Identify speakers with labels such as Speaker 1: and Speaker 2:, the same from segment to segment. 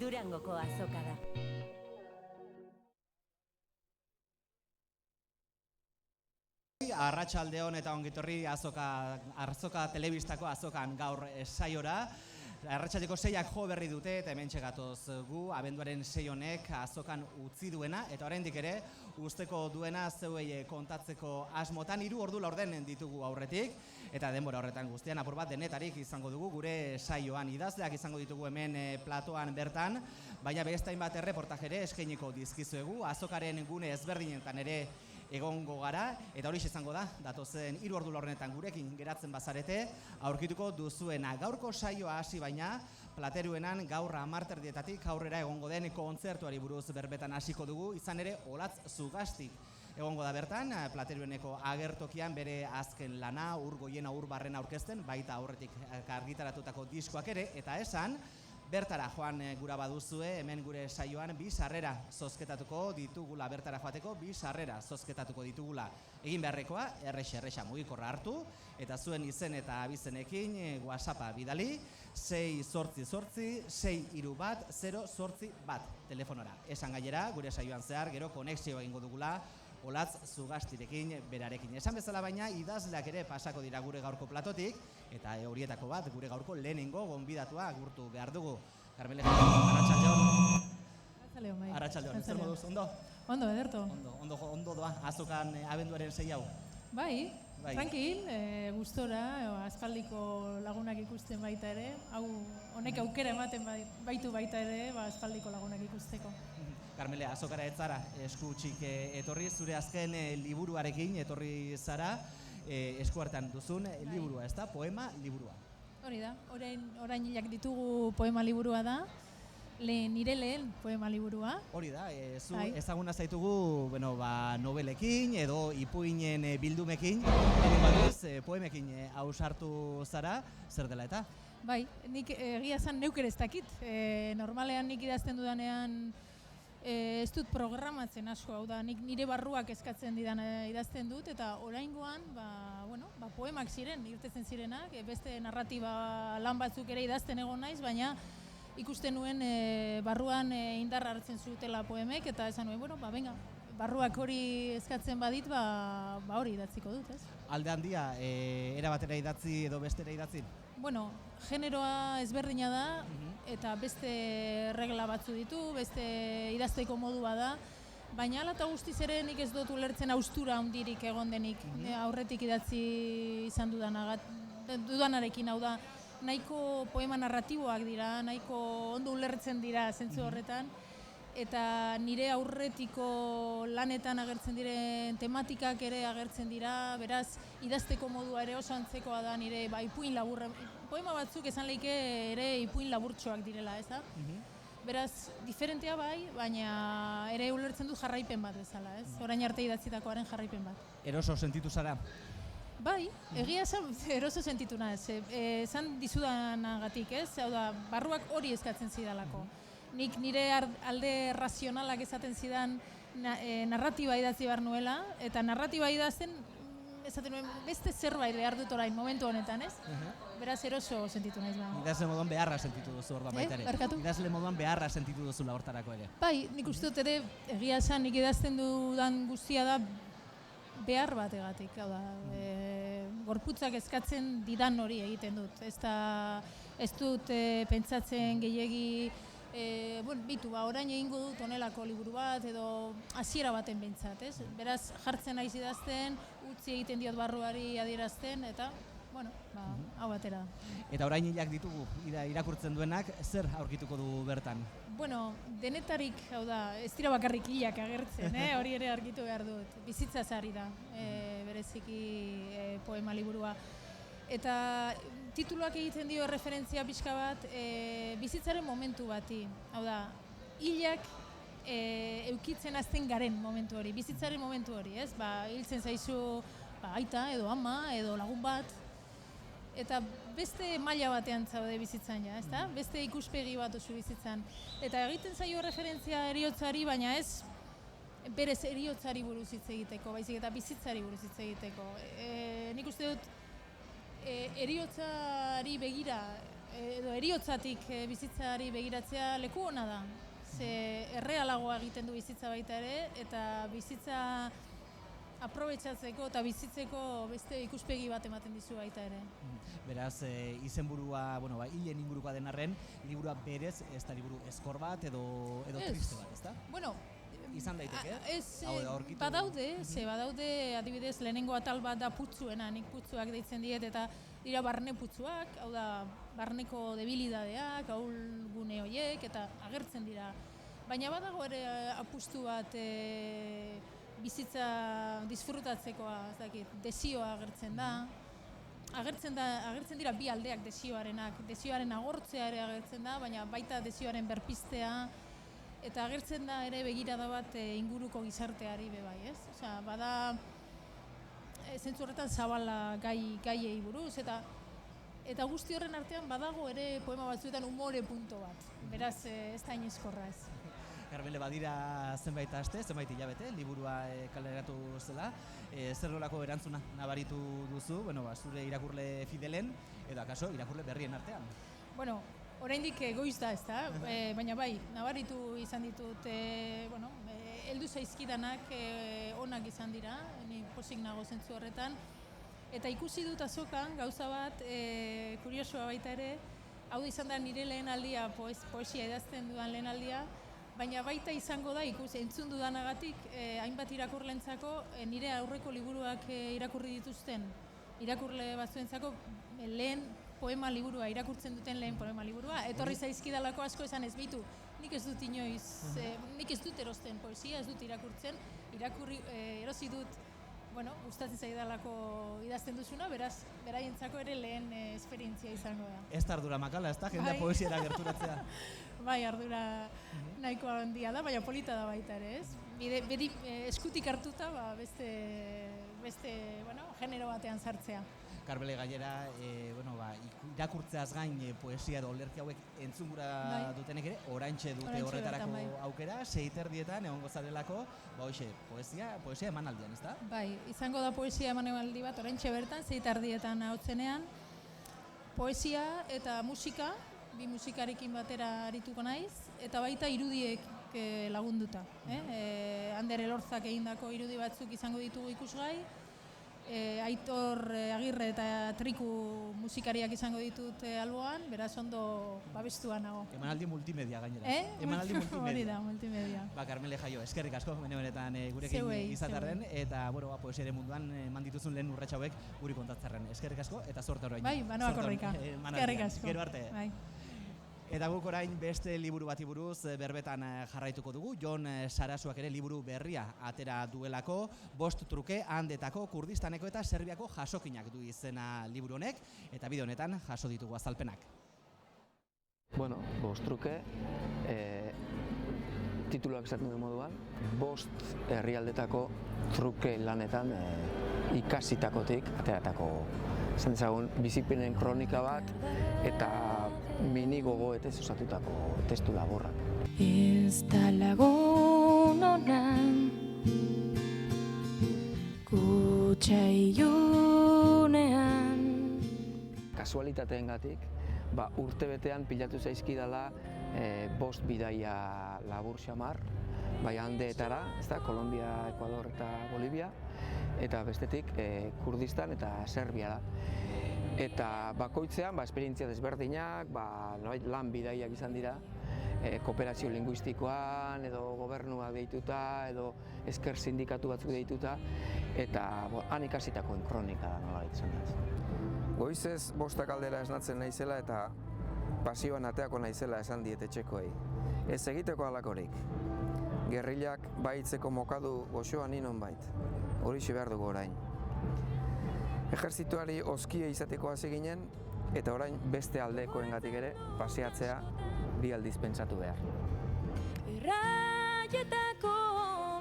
Speaker 1: Durangoko azoka da.
Speaker 2: Arratsaldeon eta ongitorri azoka telebistako azokan gaur saiora. Arratsaldeko 6ak jo berri dute eta hementxe gatoz gu, abenduaren 6 honek azokan utzi duena eta oraindik ere usteko duena zeuei kontatzeko asmotan 3 ordu laurden ditugu aurretik eta denbora horretan guztian apur bat denetarik izango dugu gure saioan. Idazleak izango ditugu hemen platoan bertan, baina beste hainbat erreportajere eskainiko dizkizuegu azokaren gune ezberdinetan ere egongo gara, eta hori izango da, datozen 3 ordu laurdenetan gurekin geratzen bazarete, aurkituko duzuena. Gaurko saioa hasi baina, Plateruenan gaur 10:00 aurrera egongo den kontzertuari buruz berbetan hasiko dugu, izan ere Olatz Zugastik egongo da bertan, Platerueneko agertokian bere azken lana, ur goiena ur barrena aurkezten, baita aurretik argitaratutako diskoak ere, eta esan, bertara joan gura baduzue, hemen gure saioan 2 sarrera zozketatuko ditugula, bertara joateko 2 sarrera zozketatuko ditugula. Egin beharrekoa, errexa mugikorra hartu, eta zuen izen eta abizenekin WhatsAppa bidali, 688-631-081 telefonora. Esan gainera, gure saioan zehar, gero konexio egingo dugula, Olatz Zugastirekin berarekin. Esan bezala baina, idazleak ere pasako dira gure gaurko platotik, eta horietako bat gure gaurko lehenengo gonbidatua agurtu behar dugu. Carmele, arratsaldeon. Arratsaldeon, zer moduz, ondo?
Speaker 3: Ondo, ederto.
Speaker 2: Ondo doa, azokan abenduaren 6 hau.
Speaker 3: Bai, tranquil, gustora, aspaldiko lagunak ikusten baita ere, honek aukera ematen baitu baita ere, aspaldiko lagunak ikusteko.
Speaker 2: Carmele, azokara ez zara, eskutsik etorri, zure azken liburuarekin etorri zara, esku hartan duzun liburua, ez da? Poema liburua.
Speaker 3: Hori da, orain hilak ditugu poema liburua da, nire lehen poema liburua.
Speaker 2: Hori da, ezaguna zaitugu nobelekin edo ipuinen bildumekin, poemekin ausartu zara, zer dela eta?
Speaker 3: Bai, nik egia zan neuk ere ez dakit, normalean nik idazten dudanean ez dut programatzen asko, hau da, nik nire barruak eskatzen didan idazten dut, eta oraingoan, poemak ziren, irtetzen zirenak, beste narratiba lan batzuk ere idazten egon naiz, baina ikusten nuen barruan indarra hartzen zutela poemek, eta esan nuen, venga, barruak hori eskatzen badit, hori idatziko dut, ez?
Speaker 2: Alde handia, erabatera idatzi edo bestera idatzi?
Speaker 3: Bueno, generoa ezberdina da, eta beste regla batzu ditu, beste idazteko modua da, baina hala eta guztiz ere nik ez dut ulertzen haustura handirik egon denik, aurretik idatzi izan dudanarekin, hau da, nahiko poema narratiboak dira, nahiko ondo ulertzen dira zentzu horretan, eta nire aurretiko lanetan agertzen diren tematikak ere agertzen dira, beraz, idazteko modua ere oso antzekoa da nire ipuin laburra. Poema batzuk esan leike ere ipuin laburtxoak direla, ez da? Beraz, diferentea bai, baina ere ulertzen dut jarraipen bat bezala, ez? Orain arte idatzitakoaren jarraipen bat.
Speaker 2: Eroso sentitu zara?
Speaker 3: Bai, egia esan eroso sentitu naiz, esan dizudanagatik, ez? Hau da, barruak hori eskatzen zidalako. Nik nire alde razionalak esaten zidan narratiba idatzi behar nuela, eta narratiba idazten esaten nuen beste zerbait behar dut orain momentu honetan, ez? Beraz eroso sentitu naiz da.
Speaker 2: Idazle moduan beharra sentitu duzu orduan baita ere. Idazle moduan beharra sentitu duzula hortarako ere.
Speaker 3: Bai, nik uste dut ere egia esan nik idazten dudan guztia da behar bategatik, hau da, gorputzak eskatzen didan hori egiten dut. Ez dut pentsatzen gehiegi, orain egingo dut honelako liburu bat edo hasiera baten behintzat, ez? Beraz, jartzen naiz idazten, utzi egiten diot barruari adierazten, eta, hau batera da.
Speaker 2: Eta orain hilak ditugu, irakurtzen duenak, zer aurkituko du bertan?
Speaker 3: Denetarik, hau da, ez dira bakarrik hilak agertzen, hori ere argitu behar dut. Bizitzaz ari da, bereziki poema liburua. Eta tituluak egiten dio referentzia pixka bat bizitzaren momentu bati. Hau da, hilak eukitzen azten garen momentu hori, bizitzaren momentu hori, ez? Hiltzen zaizu aita edo ama edo lagun bat, eta beste maila batean zaude bizitzan, ezta? Beste ikuspegi bat oso bizitzan. Eta egiten zaio referentzia heriotzari, baina ez berez heriotzari buruz hitz egiteko, baizik eta bizitzari buruz hitz egiteko. Nik uste dut heriotzari begira edo eriotzatik bizitzari begiratzea leku ona da. Ze errealagoa egiten du bizitza baita ere, eta bizitza aprobetxatzeko eta bizitzeko beste ikuspegi bat ematen dizu baita ere.
Speaker 2: Beraz, izenburua, hilen ingurukoa den arren, liburua berez, ez da liburu eskor bat edo triste bat, ezta?
Speaker 3: Bueno,
Speaker 2: izan daiteke?
Speaker 3: Badaude, adibidez, lehenengo atal bat da putzuena, nik putzuak deitzen diet, eta dira barne putzuak, hau da, barneko debilidadeak, ahulgune horiek, eta agertzen dira. Baina badago ere apustu bat bizitza disfrutatzekoa, ez dakit, desioa agertzen da. Agertzen dira bi aldeak desioarenak, desioaren agortzea ere agertzen da, baina baita desioaren berpistea, eta agertzen da ere begirada bat inguruko gizarteari bai, ez? Osea, bada zentzu horretan zabala gaiei buruz, eta guzti horren artean badago ere poema batzuetan umore punto bat. Beraz, ez da inezkorra ez.
Speaker 2: Carmele, badira zenbait aste, zenbait hilabete, liburua kaleratu zela. Zer nolako erantzuna nabaritu duzu, zure irakurle fidelen, edo akaso irakurle berrien artean?
Speaker 3: Bueno, oraindik goiz da, ezta? Baina bai, nabaritu izan ditut, heldu zaizkidanak onak izan dira, ni pozik nago zentzu horretan. Eta ikusi dut azokan, gauza bat, kuriosoa baita ere, hau izan da nire lehen aldia, poesia idazten dudan lehen aldia, baina baita izango da, entzun dudanagatik, hainbat irakurlentzako, nire aurreko liburuak irakurri dituzten, irakurle batzuentzako lehen poema liburua, irakurtzen duten lehen poema liburua, etorri zaizkidalako asko esan ez bitu, nik ez dut inoiz, nik ez dut erosten poesia, ez dut irakurtzen, erosi dut, gustatzen zaidalako idazten duzuna, beraz, beraientzako ere lehen esperientzia izango da.
Speaker 2: Ez da ardura makala, ez da, jendea poesiera gerturatzea?
Speaker 3: Bai, ardura nahiko handia da, baina polita da baita ere, ez? Beti eskutik hartuta, beste genero batean sartzea.
Speaker 2: Carmele, gainera, irakurtzeaz gain poesia edo olerki hauek entzungura dutenek ere, oraintxe dute horretarako aukera, 6:30 egongo zarelako, poesia emanaldian, ez da?
Speaker 3: Bai, izango da poesia emanaldi bat, oraintxe bertan, 6:30 ahotzenean, poesia eta musika, bi musikarekin batera arituko naiz, eta baita irudiek lagunduta. Ander Elorzak egindako irudi batzuk izango ditugu ikusgai, Aitor Agirre eta Triku musikariak izango ditut alboan, beraz ondo babestua nago.
Speaker 2: Emanaldi multimedia gainera. Emanaldi multimedia.
Speaker 3: Hori da, multimedia.
Speaker 2: Carmele Jaio, eskerrik asko benetan gurekin izatarren, eta poesiaren munduan eman dituzun lehen urratsa hauek guri kontatzarren. Eskerrik asko eta sorte orain.
Speaker 3: Bai, banoa korrika. Eskerrik asko.
Speaker 2: Gero arte. Eta guk orain beste liburu bati buruz berbetan jarraituko dugu. Jon Sarasuak ere liburu berria atera duelako, 5 truke Andetako, Kurdistaneko eta Serbiako jasokinak du izena liburu honek, eta bide honetan jaso ditugu azalpenak.
Speaker 1: 5 truke, tituluak esaten du moduan, 5 herrialdetako truke lanetan ikasitakotik ateratako esan dezagun bizipenen kronika bat eta mini gogoetez osatutako testu laburrak.
Speaker 4: Ez da lagun honan kutxa ilunean.
Speaker 1: Kasualitateengatik, urtebetean pilatu zaizkidala 5 bidaia labur xamar, bai Andeetara, Kolombia, Ekuador eta Bolivia, eta bestetik Kurdistan eta Serbiara. Eta bakoitzean esperientzia desberdinak, lan bidaiak izan dira, kooperazio linguistikoan, edo gobernuak deituta, edo esker sindikatu batzuk deituta, eta han ikasitakoen kronika da nola izan da.
Speaker 5: Goizez 5 aldera esnatzen naizela eta pasioan ateako naizela esan diet etxekoei. Ez egiteko halakorik. Gerrilak baitzeko mokadu goxoan inon bait. Horixe behar dugu orain. Ejerzituari oskia izateko hasi ginen, eta orain beste aldekoengatik ere paseatzea 2 aldiz pentsatu behar.
Speaker 4: Erraietako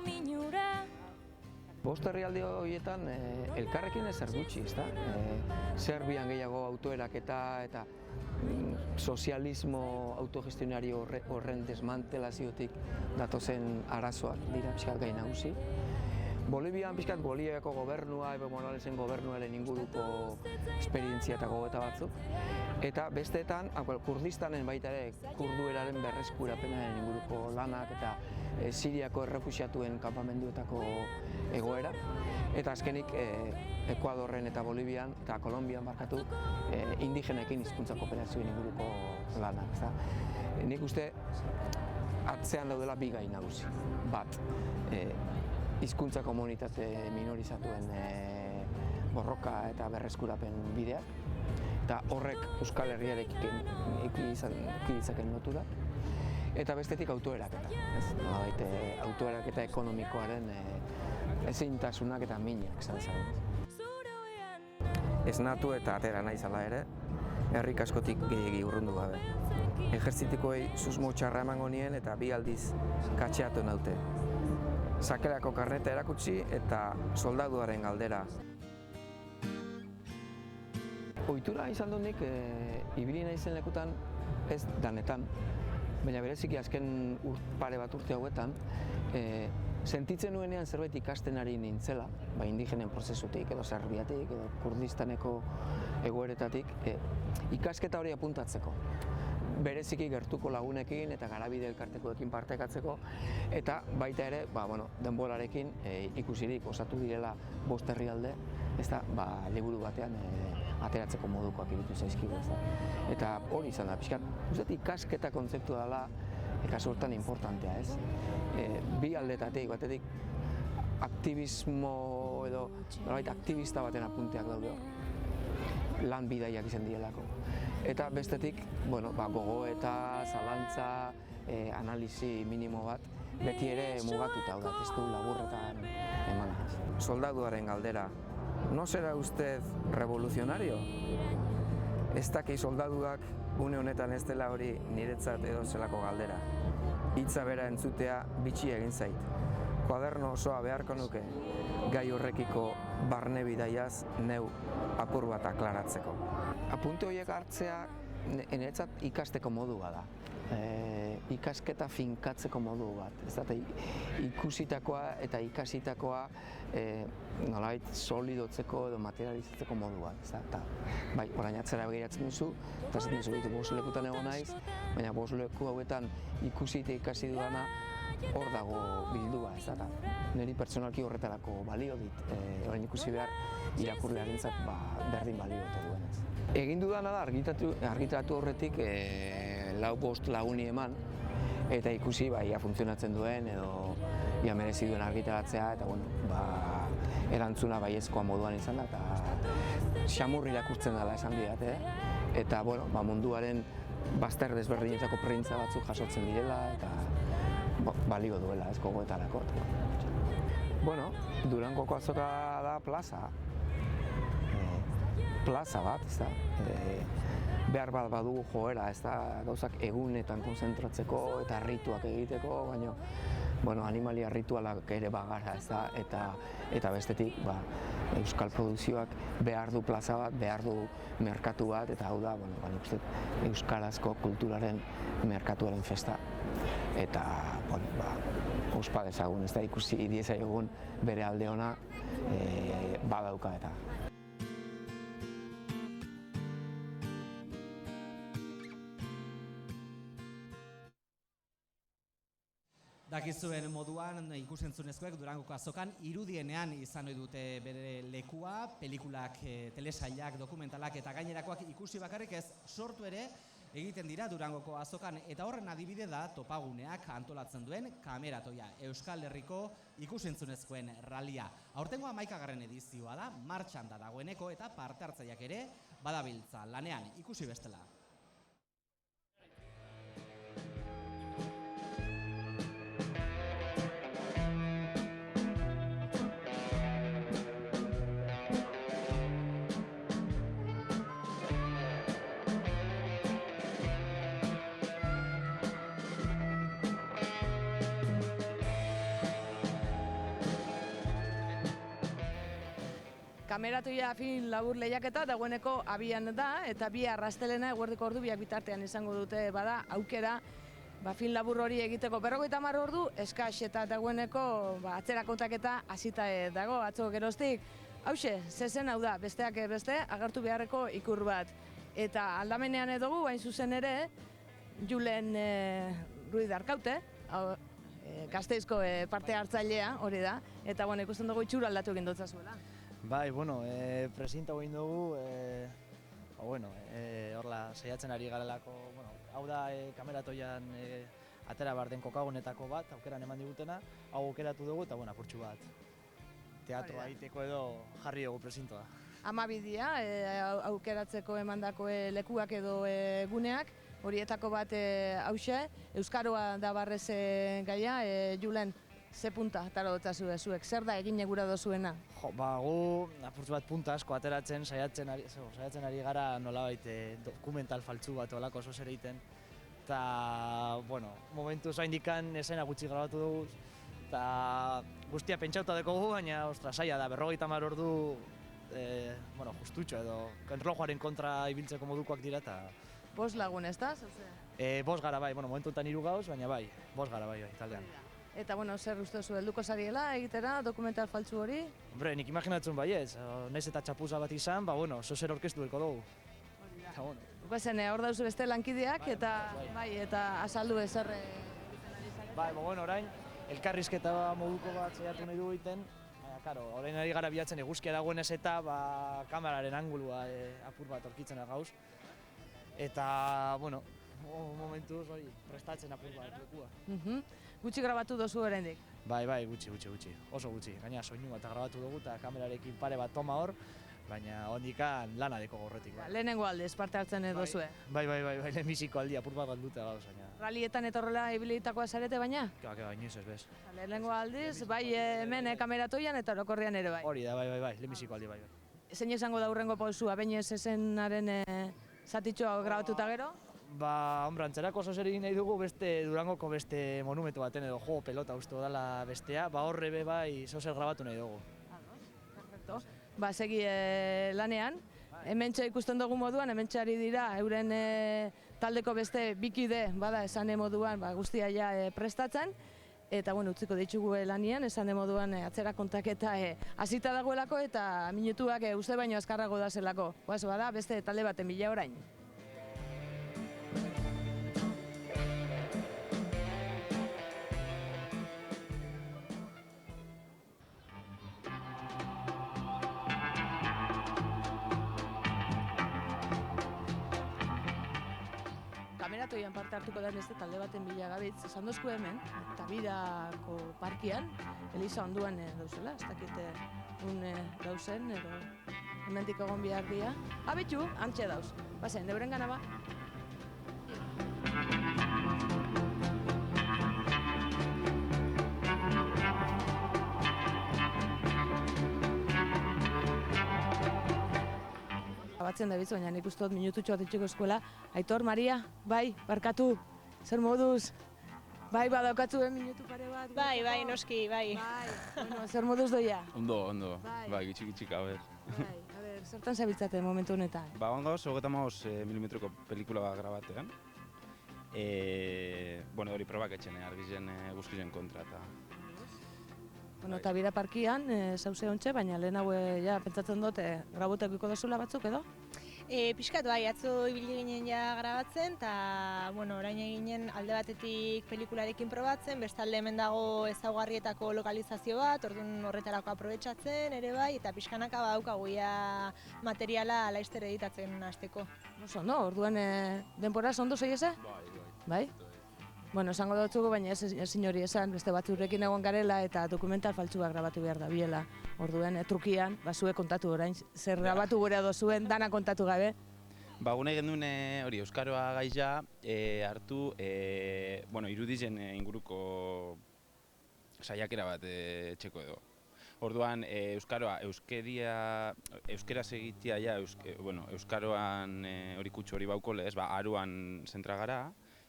Speaker 4: minura.
Speaker 1: 5 herrialde horietan elkarrekin ezer gutxi, ezta? Serbian gehiago autoeraketa eta sozialismo autogestionario horren desmantelaziotik datozen arazoak dira pixkat gai nagusi. Bolivian pixkat Boliviako gobernua, Evo Moralesen gobernuaren inguruko esperientzia eta gogeta batzuk. Eta besteetan, Kurdistanen baita ere, kurdueraren berreskurapenaren inguruko lanak eta Siriako errefuxiatuen kanpamenduetako egoera. Eta azkenik Ekuadorren eta Bolivian eta Kolonbian barkatu indigenekin hizkuntza kooperazioen inguruko lanak. Nik uste atzean daudela bi gai nagusi. Bat, hizkuntza komunitate minorizatuen borroka eta berreskurapen bideak. Eta horrek Euskal Herriarekin ditzakeen loturak. Eta bestetik autoeraketa. Autoeraketa ekonomikoaren ezintasunak eta minak izan zen. Esnatu eta atera naizala ere, herrik askotik gehiegi urrundu gabe. Ejertzitikoei susmo txarra emango nien eta bi aldiz katxeatu naute. Sakelako karneta erakutsi eta soldaduaren galdera. Ohitura izan dut nik, ibili naizen lekutan, ez danetan, baina bereziki azken pare bat urte hauetan, sentitzen nuenean zerbait ikasten ari nintzela, indigenen prozesutik, edo Serbiatik, edo Kurdistaneko egoeretatik, ikasketa hori apuntatzeko. Bereziki gertuko lagunekin eta garabide elkartekoekin partekatzeko, eta baita ere, denborarekin ikusirik osatu direla 5 herrialde, liburu batean ateratzeko modukoak iruditu zaizkigu. Eta hori izan da, pixkat, ikasketa kontzeptua dela kasu hortan importantea, ez? Bi aldetatik, batetik aktivismo edo aktivista baten apunteak daude hor, lan bidaiak izan direlako. Eta bestetik, gogoeta, zalantza, analisi minimo bat, beti ere mugatuta da, testu laburretan emana. Soldaduaren galdera, ¿no será usted revolucionario? Ez daki soldaduak une honetan ez dela hori niretzat edo zelako galdera. Hitza bera entzutea bitxi egin zait. Koaderno osoa beharko nuke, gai horrekiko barne bidaiaz neu apur bat aklaratzeko. Apunte horiek hartzea niretzat ikasteko modu bada. Ikasketa finkatzeko modu bat. Ikusitakoa eta ikasitakoa nolabait solidotzeko edo materializatzeko modu bat. Orain atzera begiratzen duzu, eta esaten duzu 5 lekutan egon naiz, baina 5 leku hauetan ikusi eta ikasi dudana hor dago bildua. Niri pertsonalki horretarako balio dit, orain ikusi behar irakurlearentzat berdin balio eta duenez. Egin dudana da argitaratu horretik 4-5 laguni eman, eta ikusi ia funtzionatzen duen edo ia merezi duen argitaratzea, eta erantzuna baiezkoa moduan izan da, eta xamurri irakurtzen dela esan didate, eta munduaren bazter desberdinetako printza batzuk jasotzen direla, eta balio duela ez gogoetarako. Durangoko azoka da plaza bat, behar bat badugu joera, gauzak egunetan konzentratzeko eta rituak egiteko, baina animalia ritualak ere bagara, eta bestetik euskal produkzioak behar du plaza bat, behar du merkatu bat, eta hau da, euskarazko kulturaren merkatuaren festa. Eta, ospa dezagun, ikusi diezaiogun bere alde ona badauka eta.
Speaker 2: Dakizuen moduan ikusentzunezkoek Durangoko azokan irudienean izan ohi dute bere lekua, pelikulak, telesailak, dokumentalak eta gainerakoak ikusi bakarrik ez sortu ere egiten dira Durangoko azokan, eta horren adibide da topaguneak antolatzen duen Kameratoia, Euskal Herriko ikusentzunezkoen ralia. Aurtengoa 11. edizioa da, martxan da dagoeneko eta parte hartzaileak ere badabiltza lanean ikusi bestela.
Speaker 6: Kameratoia film labur lehiaketa dagoeneko abian da, eta bihar astelehena eguerdiko ordu biak bitartean izango dute aukera film labur hori egiteko 50 ordu, eskas eta dagoeneko atzera kontaketa hasita dago atzo geroztik. Hauxe, zezen hau da, besteak beste, agertu beharreko ikur bat. Eta aldamenean dugu, hain zuzen ere, Julen Ruiz Arkaute, Gasteizko parte hartzailea hori da, eta ikusten dugu itxura aldatu egin dutza zuela.
Speaker 7: Bai, presinta egin dugu, horla saiatzen ari garelako, hau da kameratoian atera behar den kokagunetako bat, aukeran eman digutena, hau aukeratu dugu eta apurtxu bat teatroa egiteko edo jarri dugu presintoa.
Speaker 6: 12 dira aukeratzeko emandako lekuak edo guneak, horietako bat hauxe, Euskaroa da barrez gaia, Julen, ze punta atara dutazu zuek, zer da egin egura dozuena?
Speaker 7: Gu apurtxu bat punta asko ateratzen, saiatzen ari gara nolabait dokumental faltzu bat olako oso zer egiten. Eta, momentuz haindikan esena gutxi grabatu dugu, eta guztia pentsauta dekogu, baina, saia da, 50 ordu, justutxo edo, erlojuaren kontra ibiltzeko modukoak dira, eta...
Speaker 6: 5 lagun, ez da?
Speaker 7: 5 gara bai, momentu enten 3 gauz, baina bai, 5 gara bai, taldean.
Speaker 6: Eta, zer uste zu, helduko zariela egitera, dokumental faltzu hori?
Speaker 7: Hombre, nik imaginatzen bai ez, naiz eta txapuza bat izan, zozer orkestu deko dugu.
Speaker 6: Guazen, hor dauzu beste lankideak, eta azaldu ezer...
Speaker 7: Bai, orain, elkarrizketa moduko bat zeiatu nahi du egiten, baina, orain ari gara bilatzen eguzkia dagoenez eta kameraren angulua apur bat orkitzen gauz. Eta, momentuz, prestatzen apur bat lekua.
Speaker 6: Gutxi grabatu dozu oraindik?
Speaker 7: Bai, gutxi, oso gutxi. Gaina soinu bat grabatu dugu eta kamerarekin pare bat toma hor, baina hondikan lana deko gorretik.
Speaker 6: Lehenengo aldiz parte hartzen dozue?
Speaker 7: Bai, lehenbiziko aldi apur bat galduta gauz, baina...
Speaker 6: Rallietan etorrela ibilitakoa zarete baina?
Speaker 7: Inoiz ez bez.
Speaker 6: Lehenengo aldiz, bai hemen kameratoian eta orokorrean ere bai?
Speaker 7: Hori da, bai, lehenbiziko aldi bai.
Speaker 6: Zein izango da hurrengo pausua, baina zezenaren zatitxoa grabatuta gero?
Speaker 7: Antzerako oso zer egin nahi dugu Durangoko beste monumentu baten edo jo pelota uste dela bestea, horre be bai zozer grabatu nahi dugu.
Speaker 6: Perfecto. Segi lanean, hementxe ikusten dugu moduan, hementxe ari dira euren taldeko beste bikide, esan moduan guztia ja prestatzen, eta utziko ditugu lanean, esan moduan atzera kontaketa hasita dagoelako eta minutuak uste baino azkarrago da zelako. Bada beste talde baten bila orain. Kameratoian parte hartuko da beste talde baten bila gabitz, esan dozku hemen, Tabidako parkian, Eliza onduan dauzela, ez dakite dauzen, edo hemendik egon bihar dia. Betxu, hantxe dauz, bazen, deuren gana ba. Batzen da bitz, baina nik uste dut minututxo bat itxeko eskuela. Aitor, Maria, bai, barkatu, zer moduz? Bai, badaukatzu minutu pare bat?
Speaker 8: Bai, noski, bai.
Speaker 6: Zer moduz doia?
Speaker 9: Ondo, bai, gitxik, a ber.
Speaker 6: Zertan zabiltzate momentu honetan?
Speaker 9: Ondo, 35 milimetroko pelikula bat grabatean. Hori probak etxene, argizen guzkizen kontra eta...
Speaker 6: Tabida parkian, zauze ontxe, baina lehenago pentsatzen dut grabotekiko dozula batzuk edo?
Speaker 8: Piskat bai, atzo ibili ginen ja grabatzen, eta orain eginen alde batetik pelikularekin probatzen, bestalde hemen dago ezaugarrietako lokalizazio bat, orduan horretarako aprobetxatzen ere bai, eta pixkanaka badaukagu materiala laizter editatzen hasteko.
Speaker 6: Ondo, orduan denporaz ondo zeieze? Bai. Esango dutzugu, baina ezin hori esan, beste batzurekin egon garela eta dokumental faltsuak grabatu behar da biela. Orduen, trukian, zuek kontatu orain, zer grabatu gure dozuen, dana kontatu gabe.
Speaker 9: Gune genduen hori Euskaroa gaia hartu, irudizen inguruko saiakera bat txeko edo. Orduan, Euskaroa, euskeraz egitea ja, Euskaroan hori kutsu hori bauko lez, aruan zentra gara,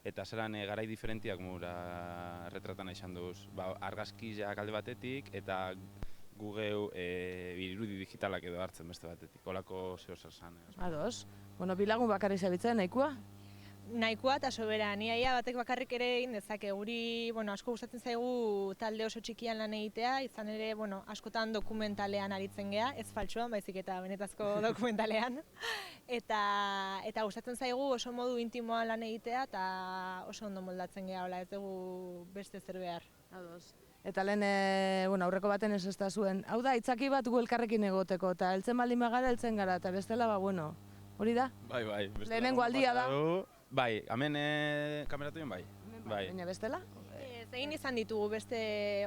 Speaker 9: eta zelan garai diferentiak mura retratan izan duz. Argazkiak alde batetik eta gu geu irudi digitalak edo hartzen beste batetik. Olako zeo zer zan.
Speaker 6: Ados. Bilagun bakarri zabitzen, nahikoa?
Speaker 8: nahikoa eta soberania batek bakarrik ere egin dezake. Guri, asko gustatzen zaigu talde oso txikian lan egitea, izan ere, askotan dokumentalean aritzen gea, ez faltsuan, baizik eta benetazko dokumentalean. Eta gustatzen zaigu oso modu intimoan lan egitea eta oso ondo moldatzen gea, ez dugu beste zer behar.
Speaker 6: Eta lehen, aurreko baten ez da zuen. Hau da, itzaki bat gu elkarrekin egoteko, eta heltzen baldin bagara, heltzen gara, eta bestela, hori da?
Speaker 9: Bai.
Speaker 6: Lehenengo aldia da.
Speaker 9: Bai, hemen kameratuen bai.
Speaker 6: Baina bestela?
Speaker 8: Egin izan ditugu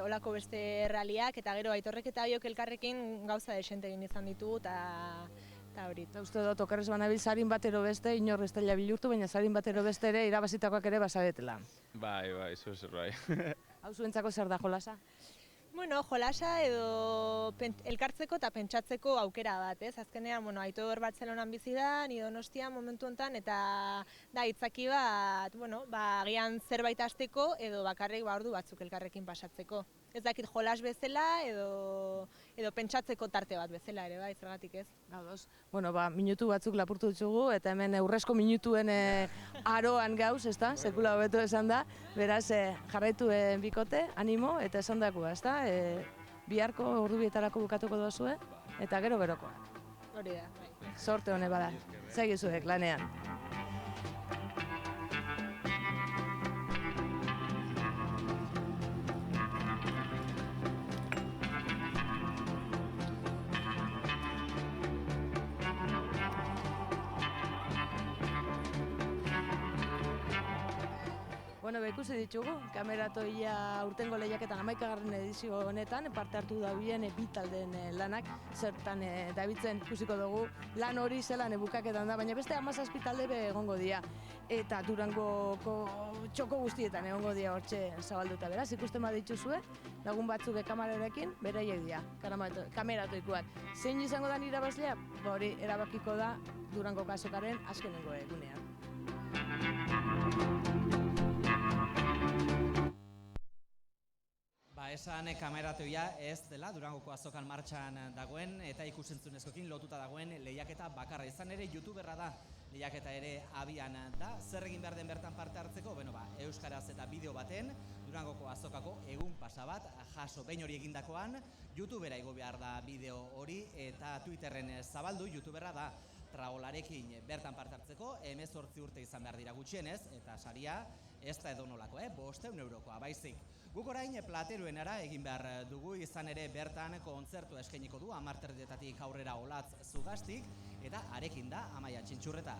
Speaker 8: olako beste raliak, eta gero Aitorrek eta Oiok elkarrekin gauza desente egin izan ditugu, eta hori.
Speaker 6: Eta uste dut, okerrez banabil zarin batero beste, inor ez dela bilurtu, baina zarin batero beste ere irabazitakoak ere basaretela.
Speaker 9: Bai, zer bai.
Speaker 6: Hau zuentzako zer da jolasa?
Speaker 8: Jolasa edo elkartzeko eta pentsatzeko aukera bat, ez? Azkenean, Aitor Bartzelonan bizi da, ni Donostian momentu honetan, eta da itzaki bat, agian zerbait hasteko edo bakarrik ordu batzuk elkarrekin pasatzeko. Ez dakit jolas bezala edo pentsatzeko tarte bat bezala ere, bai, zergatik ez?
Speaker 6: Gauz. Minutu batzuk lapurtu ditugu, eta hemen urrezko minutuen aroan gauz, ezta? Sekula hobeto esan da. Beraz, jarraitu bikote, animo, eta esan dakoa, ezta? Biharko ordubietarako bukatuko dozue, eta gero-gerokoa.
Speaker 8: Hori da, bai.
Speaker 6: Sorte hone bada. Segizuek lanean. Ikusi ditugu, kameratoia urtengo lehiaketan 11. edizio honetan parte hartu dauden bi taldeen lanak zertan dabitzen ikusiko dugu lan hori zelan bukaketan da, baina beste 17 talde egongo dira eta Durangoko txoko guztietan egongo dira hortxe zabalduta. Beraz, ikusten badituzue, lagun batzuk kamerarekin beraiek dira, kameratoikoak. Zein izango da irabazlea? Hori erabakiko da Durangoko azokaren azkenengo egunean.
Speaker 2: Esan kameratoia ez dela Durangoko azokan martxan dagoen eta ikusentzunezkoekin lotuta dagoen lehiaketa bakarra. Izan ere youtuberra da, lehiaketa ere abian da. Zer egin behar den bertan parte hartzeko? Euskaraz eta bideo baten Durangoko azokako egun pasa bat jaso behin hori egindakoan youtubera igo behar da bideo hori eta Twitterren zabaldu. Youtuberra da, traolarekin bertan parte hartzeko 18 urte izan behar dira gutxienez eta saria ez da edonolako, 500 eurokoa baizik. Guk orain Plateruenara egin behar dugu, izan ere bertan kontzertu eskainiko du 10:00 aurrera Olatz Zugastik eta arekin da Amaia Txintxurreta.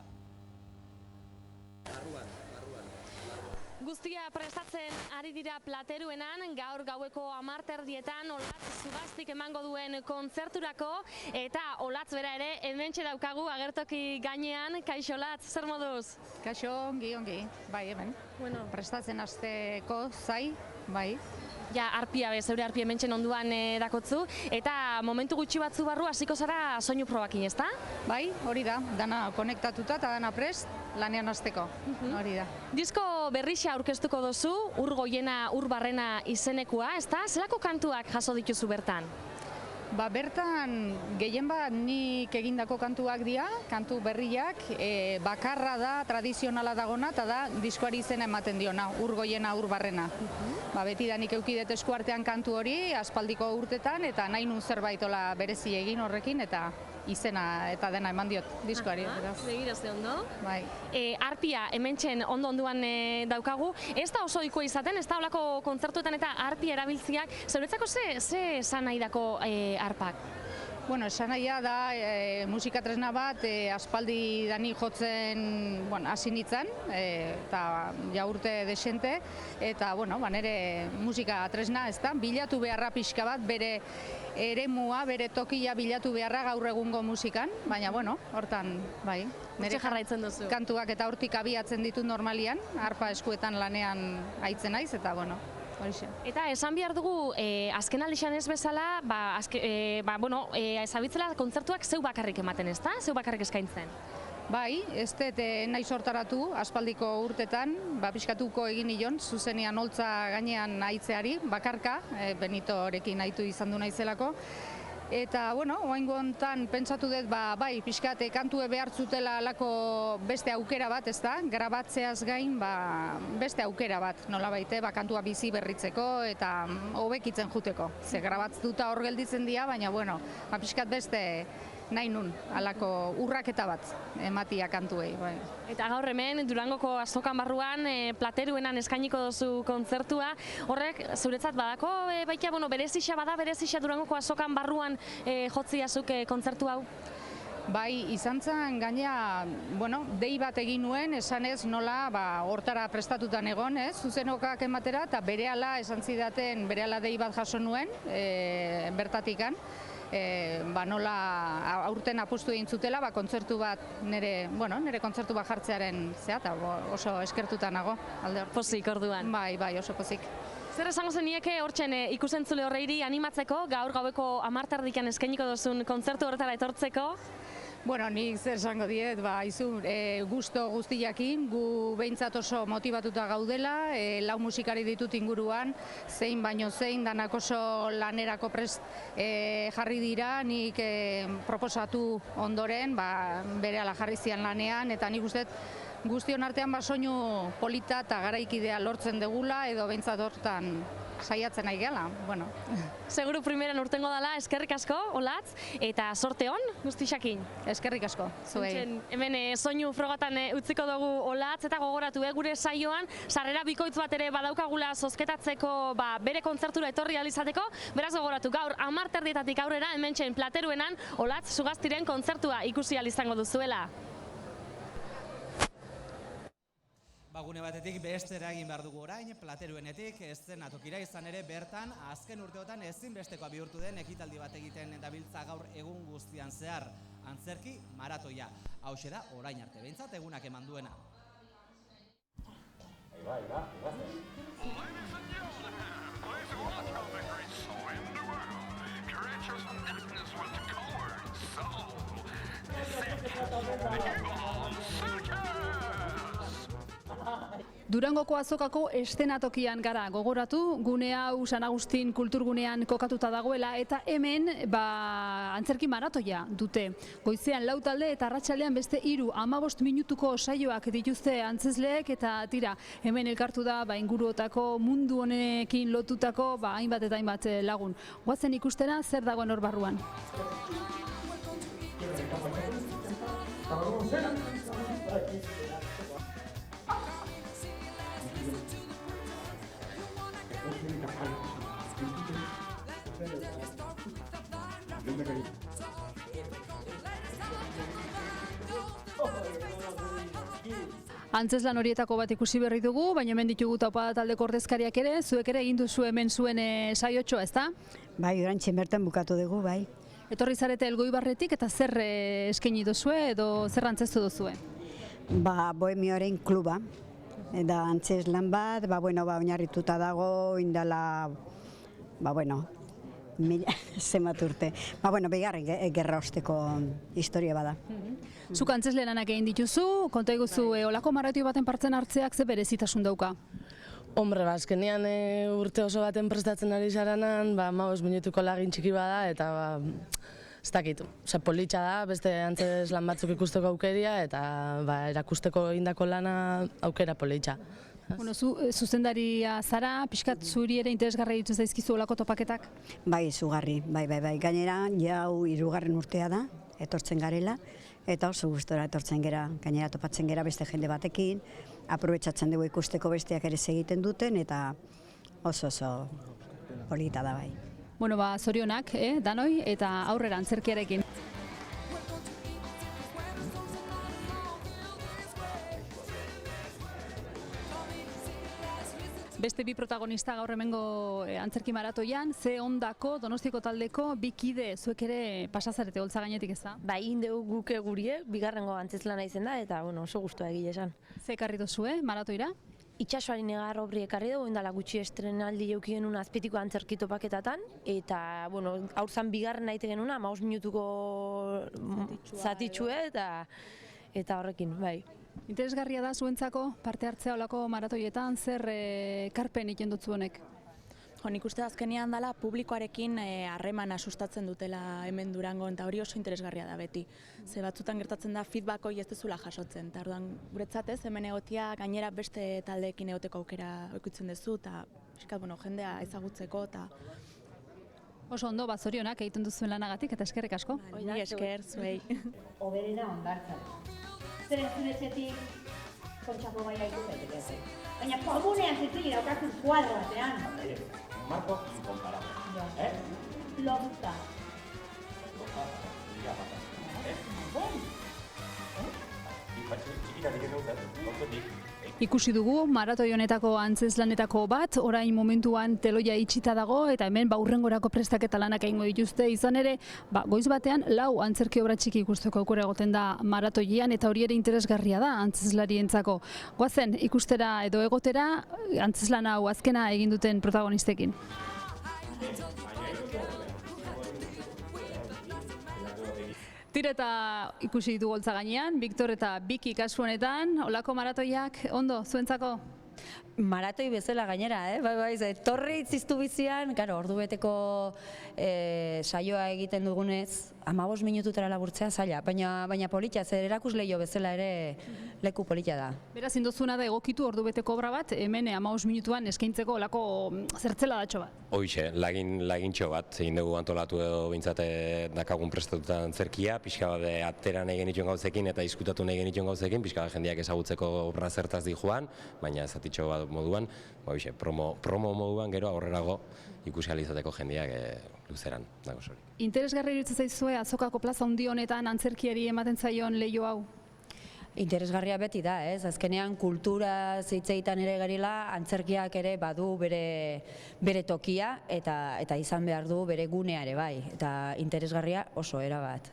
Speaker 10: Guztia prestatzen ari dira Plateruenan, gaur gaueko 10:00 Olatz Zugastik emango duen kontzerturako eta Olatz bera ere hementxe daukagu agertoki gainean. Kaixo Olatz, zer moduz?
Speaker 11: Kaixo, ongi, bai hemen. Prestatzen hasteko zai, bai.
Speaker 10: Ja, zeure arpia hementxen onduan dakotzu, eta momentu gutxi batzu barru hasiko zara soinu probakin, ezta?
Speaker 11: Bai, hori da, dana konektatuta eta dana prest, lanean hasteko, hori da.
Speaker 10: Disko berrixa aurkeztuko duzu, Ur Goiena, Ur Barrena izenekua, ezta? Zelako kantuak jaso dituzu bertan?
Speaker 11: Bertan gehien bat nik egindako kantuak dira, kantu berriak, bakarra da, tradizionala dagona, eta da diskoari izena ematen diona, Ur Goiena, Ur Barrena. Beti da nik eukidet eskuartean kantu hori, aspaldiko urtetan, eta nahi nun zerbait berezi egin horrekin, eta izena eta dena eman diot diskoari.
Speaker 10: Begirazte ondo.
Speaker 11: Bai.
Speaker 10: Arpia hementxen onduan daukagu, ez da oso ohikoa izaten, ez da olako kontzertuetan eta arpia erabiltziak, zeuretzako ze esan nahi dako arpak?
Speaker 11: Esan nahia da musika tresna bat aspaldi dani jotzen hasi nintzen, eta ja urte desente, eta nire musika tresna ez da, bilatu beharra pixka bat, bere eremua, bere tokia bilatu beharra gaur egungo musikan, baina hortan, bai.
Speaker 10: Nire jarraitzen duzu.
Speaker 11: Kantuak eta hortik abiatzen ditut normalian, arpa eskuetan lanean aitzen naiz, eta
Speaker 10: Eta esan behar dugu, azken aldixan ez bezala, zabitzela kontzertuak zeu bakarrik ematen ez da? Zeu bakarrik eskaintzen?
Speaker 11: Bai, ez dut nahi sortaratu aspaldiko urtetan, pixkatuko egin nion, zuzenean holtza gainean aitzeari, bakarka, Benitorekin aitu izan du naizelako, Eta, oraingo honetan pentsatu dut, bai, pixkat kantue behar zutela alako beste aukera bat, ez da? Grabatzeaz gain, beste aukera bat, nolabait, kantua bizi berritzeko eta hobekitzen juteko. Ze grabatzuta hor gelditzen dira, baina, pixkat beste nahi nun, alako urraketa bat ematia kantuei. Bai.
Speaker 10: Eta gaur hemen, Durangoko azokan barruan, Plateruenan eskainiko duzu kontzertua. Horrek, zuretzat badako, baita, berezixa Durangoko azokan barruan jotziazuk kontzertu hau?
Speaker 11: Bai, izan zen, gaina, dei bat egin nuen, esanez nola, hortara prestatutan egon, zuzenokak ematera, eta berehala esan zidaten, berehala dei bat jaso nuen, bertatikan. Nola aurten apustu egin zutela, kontzertu bat, nire kontzertu bat jartzearen eta oso eskertuta nago.
Speaker 10: Pozik orduan.
Speaker 11: Bai, oso pozik.
Speaker 10: Zer esango zenieke hortzen ikusentzule horreiri animatzeko, gaur gaueko 10:00 eskainiko duzun kontzertu horretara etortzeko?
Speaker 11: Nik zer esango diet, gusto guztiakin, gu behintzat oso motibatuta gaudela, lau musikari ditut inguruan, zein baino zein, danak oso lanerako prest jarri dira, nik proposatu ondoren, berehala jarri zian lanean, eta nik uste guztion artean soinu polita eta garaikidea lortzen degula, edo behintzat hortan saiatzen nahi gela.
Speaker 10: Seguru primeran urtengo dela, eskerrik asko, Olatz, eta sorte hon guztixakin.
Speaker 11: Eskerrik asko, zuei.
Speaker 10: Hemen soinu frogatan utziko dugu Olatz, eta gogoratu gure saioan, sarrera bikoitz bat ere badaukagula zozketatzeko bere kontzertura etorri alizateko, beraz gogoratu gaur 10:00 aurrera hementxen Plateruenan Olatz Sugaztiren kontzertua ikusi izango duzuela.
Speaker 2: Gune batetik bestera egin behar dugu orain, Plateruenetik eszenatokira izan ere bertan azken urteotan ezinbestekoa bihurtu den ekitaldi bat egiten dabiltza gaur egun guztian zehar, antzerki maratoia. Hauxe da orain arte behintzat egunak eman duena.
Speaker 12: Durangoko azokako eszenatokian gara, gogoratu, gune hau San Agustin kulturgunean kokatuta dagoela, eta hemen antzerki maratoia dute. Goizean 4 talde eta arratsaldean beste 3-15 minutuko saioak dituzte antzezleek, eta tira, hemen elkartu da inguruotako mundu honekin lotutako hainbat eta hainbat lagun. Goazen ikustera zer dagoen hor barruan. Antzeslan horietako bat ikusi berri dugu, baina hemen ditugu Taupada taldeko ordezkariak ere, zuek ere egin duzu hemen zuen saiotxoa, ezta?
Speaker 13: Bai, orantxe bertan bukatu dugu, bai.
Speaker 12: Etorri zarete Elgoibarretik eta zer eskaini duzue edo zer antzestu duzue?
Speaker 13: Bohemioaren kluba, eta antzeslan bat, oinarrituta dago, indala, zenbat urte. Bigarren gerra osteko historia bada.
Speaker 12: Zuk antzesle lanak egin dituzu, konta iguzu olako maratoi baten partzen hartzeak ze berezitasun dauka?
Speaker 14: Hombre, azkenean urte oso baten prestatzen ari zaranan, 15 minutuko lagin txiki bada, eta ez dakitu. Politxa da, beste antzeslan batzuk ikusteko aukeria, eta erakusteko egindako lana aukera politxa.
Speaker 12: Zuzendaria zara, pixkat zuri ere interesgarra ditu zaizkizu olako topaketak?
Speaker 13: Bai, izugarri, bai. Gainera, jau 3. urtea da, etortzen garela, eta oso gustora etortzen gera, gainera topatzen gera beste jende batekin, aprobetxatzen dugu ikusteko besteak ere egiten duten, eta oso polita da bai.
Speaker 12: Zorionak, danoi, eta aurrera antzerkiarekin. Beste bi protagonista gaur hemengo antzerki maratoian, ze ondako Donostiako taldeko bi kide zuek ere pasazarete holtza gainetik, ez da?
Speaker 15: Bai, indegu guke gurie, bigarrengo antzeslana izen da, eta oso gustua egile esan.
Speaker 12: Ze ekarri duzue maratoira?
Speaker 15: Itxasoari negar obri ekarri dugu, indala gutxi estrenaldi jaukien una azpetiko antzerki topaketatan, eta haurzan bigarren naite genuna, 15 minutuko zatitxue, eta horrekin, bai.
Speaker 12: Interesgarria da zuentzako parte hartzea olako maratoietan, zer ekarpen egiten dut zuenek?
Speaker 16: nik uste azkenean dela publikoarekin harremana sustatzen dutela hemen Durangon, eta hori oso interesgarria da beti. Ze batzutan gertatzen da feedback hori ez duzula jasotzen, eta orduan guretzat ez, hemen egotia gainera beste taldeekin egoteko aukera okutzen duzu, eta jendea ezagutzeko, eta
Speaker 12: Oso ondo, zorionak egiten duzuen lanagatik eta eskerrik asko.
Speaker 16: Ni esker, zuei.
Speaker 17: Oberena ondartzan. Zer entzun etxetik, kontxako gaia ikusetik. Baina komunean zitili daukazun kuadro batean.
Speaker 18: Marco incomparable.
Speaker 17: Lotuta.
Speaker 12: Ikusi dugu maratoi honetako antzezlanetako bat, orain momentuan teloia itxita dago eta hemen hurrengorako prestaketa lanak egingo dituzte. Izan ere, goiz batean 4 antzerki obra txiki ikusteko aukera egoten da maratoian eta hori ere interesgarria da antzezlarientzako. Goazen ikustera edo egotera antzezlan hau azkena egin duten protagonistekin. Tira eta ikusi ditu goltza gainean, Victor eta Biki kasu honetan, olako maratoiak ondo, zuentzako?
Speaker 19: Maratoi bezala gainera, bai, torri ziztu bizian, ordu beteko saioa egiten dugunez, 15 minututara laburtzea zaila, baina polita, zer erakusleio bezala ere leku polita da.
Speaker 12: Beraz, induzuna da egokitu ordu beteko obra bat, hemen 15 minutuan eskaintzeko olako zertzela datxo bat.
Speaker 20: Hoixe, lagintxo bat, egin dugu antolatu edo bintzate dakagun prestatutan zerkia, pixka bat ateran egin ituen gauzekin eta izkutatu egin ituen gauzekin, pixka bat jendeak ezagutzeko obra zertaz di joan, baina zatitxo bat moduan, promo moduan gero aurrerago ikusi alizateko jendeak luzeran dago zori.
Speaker 12: Interesgarri iruditzen zaizue azokako plaza handi honetan antzerkiari ematen zaion leiho hau?
Speaker 19: Interesgarria beti da, azkenean kultura zitzeitan ere garila, antzerkiak ere badu bere tokia eta izan behar du bere gunea ere bai, eta interesgarria oso erabat.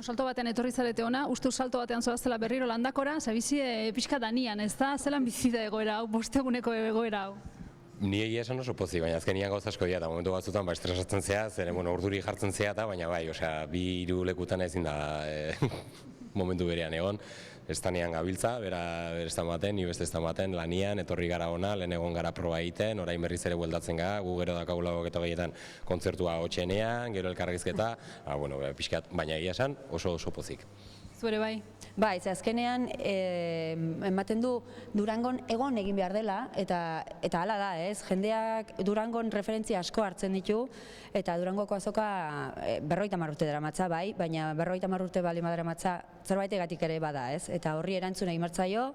Speaker 12: Salto batean etorri zarete ona, uste salto batean zoazela berriro landakora, zabizie pixka danian, ez da? Zelan bizida egoera hau, bosteguneko egoera hau?
Speaker 20: Ni egia esan oso pozik, baina azkenian gauza asko dira, eta momentu batzutan estresatzen zea, zer urduri jartzen zea eta baina bai, 2-3 lekutan ezin da momentu berean egon. Estanean gabiltza, bera estan baten, ni beste estan baten, lanian, etorri gara ona, lehen egon gara proba egiten, orain berriz ere bueltatzen gara, gu gero dakagula eta gehietan kontzertua hotxenean, gero elkargizketa, pixkat, baina egia esan oso pozik.
Speaker 12: Zuere bai?
Speaker 19: Bai, azkenean ematen du Durangon egon egin behar dela, eta hala da, jendeak Durangon referentzia asko hartzen ditu, eta Durangoko azoka 50 urte daramatza, bai, baina 50 urte bali madaramatza zerbaitegatik ere bada, eta horri erantzuna egin martzaio,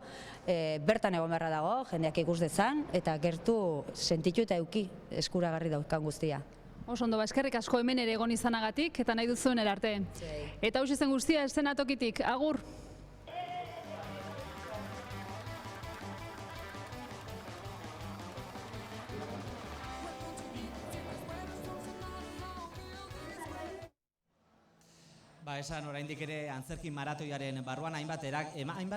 Speaker 19: bertan egon beharra dago, jendeak ikus dezan, eta gertu sentitu eta euki eskuragarri daukan guztia.
Speaker 12: Oso ondo, eskerrik asko hemen ere egon izanagatik eta nahi duzuen erarte. Eta hau zen guztia eszenatokitik, agur!
Speaker 2: Esan oraindik ere antzerki maratoiaren barruan hainbat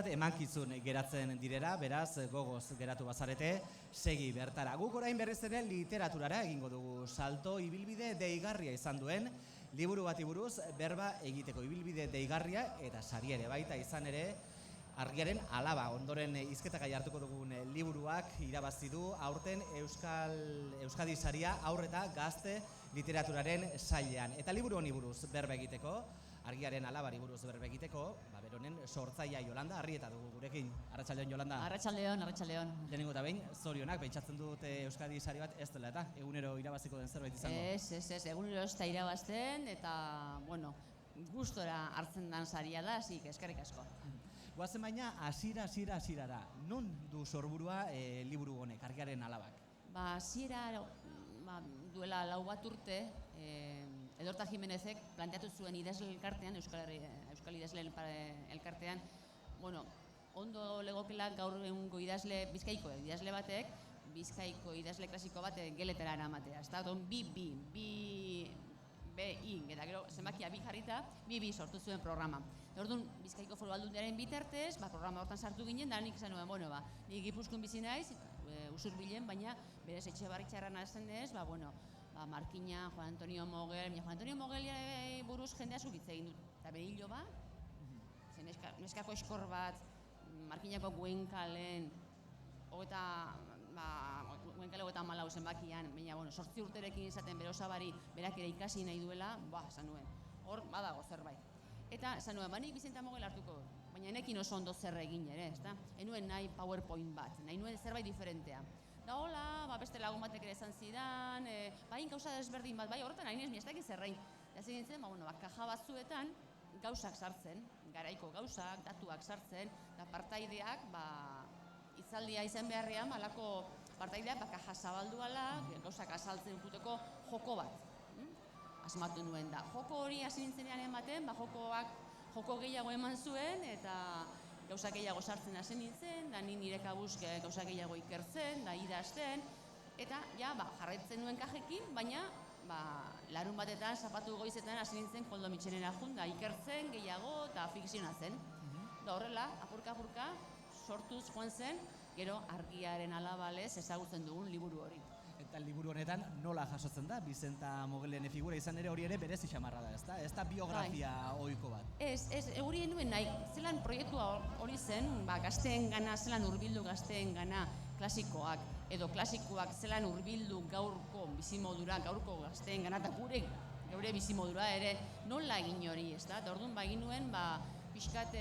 Speaker 2: emankizun geratzen direla, beraz gogoz geratu bazarete, segi bertara. Guk orain berriz ere literaturara egingo dugu salto, ibilbide deigarria izan duen liburu bati buruz berba egiteko, ibilbide deigarria eta sari ere baita izan ere Argiaren Alaba, ondoren hizketagai hartuko dugun liburuak irabazi du aurten Euskadi saria haur eta gazte literaturaren sailean. Eta liburu honi buruz berba egiteko, Argiaren Alabari buruz berba egiteko, beronen sortzailea Jolanda Arrieta dugu gurekin. Arratsaldeon Jolanda.
Speaker 21: Arratsaldeon.
Speaker 2: Lehenengo eta behin, zorionak, pentsatzen dut Euskadi sari bat ez dela eta egunero irabaziko den zerbait izango.
Speaker 21: Ez, egunero ez da irabazten eta, gustora hartzen dan saria da, zik, eskerrik asko.
Speaker 2: Goazen baina, hasiera, non du sorburua liburu honek, Argiaren Alabak?
Speaker 21: Hasiera duela 4 bat urte, Edorta Jimenezek planteatu zuen idazle elkartean, Euskal Idazle elkartean, ondo legokela gaur egungo idazle, bizkaiko idazle batek, bizkaiko idazle klasiko bat geletara eramatea. Ez da, bi, eta gero zenbakia bi jarrita, bi sortu zuen programa. Orduan, Bizkaiko Foru Aldundiaren bitartez, programa hortan sartu ginen, da nik izan nuen, nik Gipuzkoan bizi naiz, usurbilen, baina berez Etxebarritxarran hasten ez, Markina, Juan Antonio Mogel, Juan Antonio Mogeliare buruz jendea zukitze egin dut. Eta bere hilo bat, neskako eskor bat, Markinako Guenkalen, guenkalego eta 14 zenbakian, baina, 8 urterekin izaten bere osabari, berak ere ikasi nahi duela, esan nuen, hor badago zerbait. Eta esan nuen, nik Bizenta Mogel hartuko, baina enekin oso ondo zer egin ere, ezta? Enuen nahi PowerPoint bat, nahi nuen zerbait diferentea. Da hola, beste lagun batek ere esan zidan, bain gauza desberdin bat, bai horretan hain ez mi ez dakit zerrein. Eta zintzen, kaja batzuetan gauzak sartzen, garaiko gauzak, datuak sartzen, eta partaideak, hitzaldia izan beharrean, alako partaideak kaja zabaldu ala, gauzak azaltzen juteko joko bat. Asmatu nuen da. Joko hori hasi nintzenean ematen, joko gehiago eman zuen, eta gauza gehiago sartzen hasi nintzen, da nire kabuz gauza gehiago ikertzen, da idazten, eta jarraitzen nuen kajekin, baina larun batetan, zapatu goizetan hasi nintzen Koldo Mitxelena junda, ikertzen gehiago eta fikzionatzen. Da horrela, apurka-apurka, sortuz joan zen, gero argiaren alabalez ezagutzen dugun liburu hori.
Speaker 2: Eta liburu honetan nola jasotzen da, Bizenta Mogelen figura izan ere hori ere berezi xamarra da, ezta? Ez da biografia ohiko bat.
Speaker 21: Ez, hori nuen nahi, zelan proiektua hori zen, gazteen gana, zelan hurbildu gazteen gana klasikoak, edo klasikoak zelan hurbildu gaurko bizimodura, gaurko gazteen gana, eta geure bizimodura ere nola egin hori, ezta? Eta orduan egin nuen, pixkat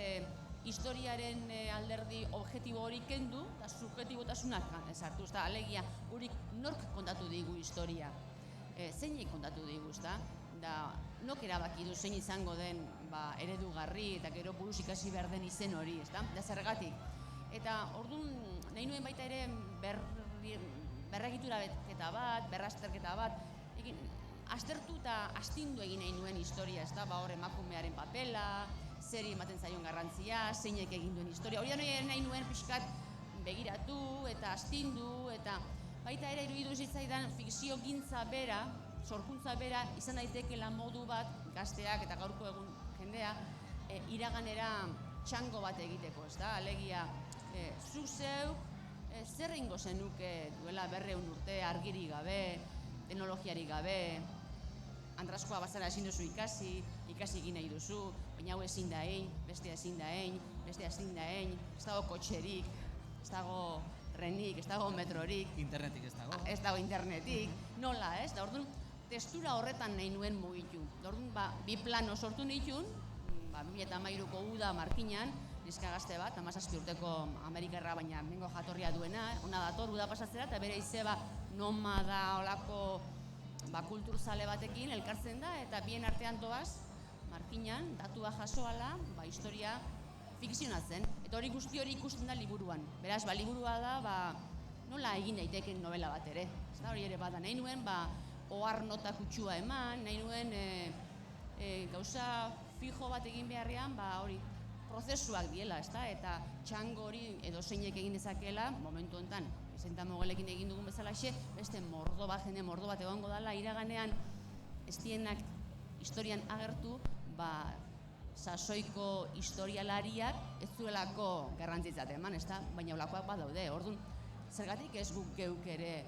Speaker 21: historiaren alderdi objektibo hori kendu, eta subjektibotasunak sartu, alegia, hori nork kontatu digu historia, zeinek kontatu digu, da nok erabaki du zein izango den eredugarri eta gero buruz ikasi behar den izen hori, da zergatik. Eta orduan nahi nuen baita ere berregitura betketa bat, berrazterketa bat, aztertu eta astindu egin nahi nuen historia, hor emakumearen papela, zer ematen zaion garrantzia, zeinek egin duen historia. Hori da nahi nuen pixkat begiratu eta astindu, eta baita ere iruditu zitzaidan fikzio gintza bera, sorkuntza bera, izan daitekeela modu bat gazteak eta gaurko egun jendea iraganera txango bat egiteko, alegia, zu zeu, zer egingo zenuke duela 200 urte argiri gabe, teknologiari gabe, Andraskoa bazara ezin duzu ikasi egin nahi duzu, baina hau ezin da egin, bestea ezin da egin, ez dago kotxerik, ez dago trenik, ez dago metrorik.
Speaker 2: Internetik ez dago.
Speaker 21: Ez dago internetik, nola ez? Da orduan, testura horretan nahi nuen mugitu. Da orduan, bi plano sortu nituen, 2013ko uda markinan, neska gazte bat, 17 urteko Amerikarra, baina mengo jatorria duena, ona dator uda pasatzera, eta bere izeba nomada olako kulturzale batekin elkartzen da, eta bien artean doaz, markinan, datua jasoala, historia fikzionatzen. Eta hori guzti hori ikusten da liburuan. Beraz, liburua da, nola egin daiteken novela bat ere. Hori ere bada, nahi nuen, ohar nota kutsua eman, nahi nuen gauza fijo bat egin beharrean, hori prozesuak diela, eta txango hori edo zeinek egin dezakela, momentu honetan, Bizenta Mogelekin egin dugun bezalaxe, beste jende mordo bat egongo dela, iraganean ez dienak historian agertu, sasoiko historialariak ez zuelako garrantzitzat eman, baina olakoak badaude. Orduan, zergatik ez guk geuk ere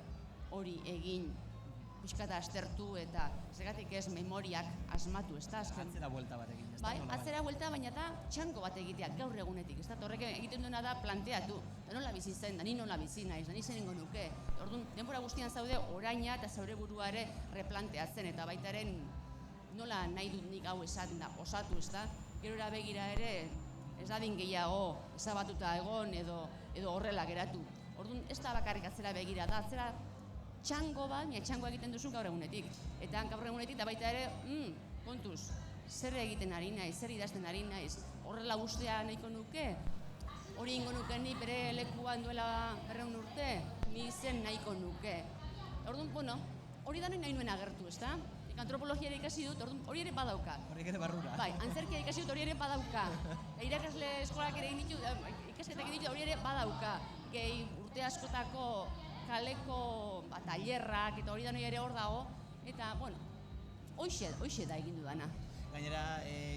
Speaker 21: hori egin, pixkata aztertu eta zergatik ez memoriak asmatu,
Speaker 2: Atzera buelta bat egin,
Speaker 21: Bai, atzera buelta, baina eta txango bat egitea gaur egunetik, horrek egiten duena da planteatu, da nola bizi zen, da ni nola bizi naiz, da ni zen ingo nuke. Orduan, denbora guztian zaude oraina eta zaure burua ere replanteatzen, eta baitaren nola nahi dut nik hau esaten da, osatu, gerora begira ere ez dadin gehiago ezabatuta egon edo horrela geratu. Orduan, ez da bakarrik atzera begira da, atzera txango bat, txango egiten duzu gaur egunetik. Eta gaur egunetik, da baita ere, kontuz, zer egiten ari naiz, zer idazten ari naiz, horrela guztia nahiko nuke, hori ingo nuke ni bere lekuan duela 200 urte, ni zen nahiko nuke. Orduan, hori da nahi nuen agertu, ezta? Antropologia ere ikasi dut, hori ere badauka.
Speaker 2: Horiek ere barrura.
Speaker 21: Bai, antzerkia ikasi dut, hori ere badauka. Irakasle eskolak ere egin ditu, ikasketak egin ditu, hori ere badauka. Gehi urte askotako kaleko tailerrak eta hori da ere hor dago. Eta, hoxe da egin dudana.
Speaker 2: Gainera,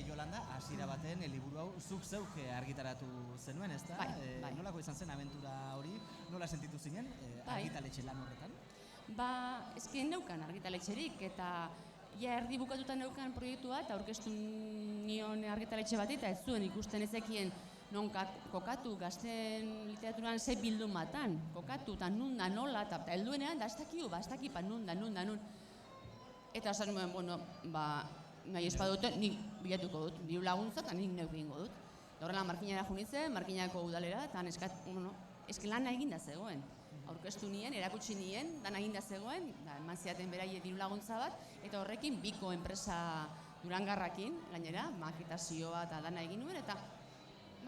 Speaker 2: Yolanda, hasiera baten, liburu hau zuk zeuk argitaratu zenuen, ezta?
Speaker 21: Bai.
Speaker 2: Nolako izan zen abentura hori, nola sentitu zinen argitaletxe lan horretan?
Speaker 21: Ezken neukan argitaletxerik, eta erdi bukatuta neukan proiektua, eta aurkeztu nion argitaletxe bat, eta ez zuen ikusten ezekien non kokatu gazten literaturan ze bildun batan, kokatu, eta nun da nola, eta helduenean, da ez dakipa nun da nun. Eta esan nuen, bueno, nahi espadute, nik bilatuko dut, diru laguntza, eta nik neuk egingo dut. Horrela markinara junitzen, markinako udalera, eta eske lana eginda zegoen. Aurkeztu nien, erakutsi nien, dana eginda zegoen, eman ziaten beraie diru laguntza bat, eta horrekin biko enpresa Durangarrakin, gainera, maketazioa eta dana egin nuen, eta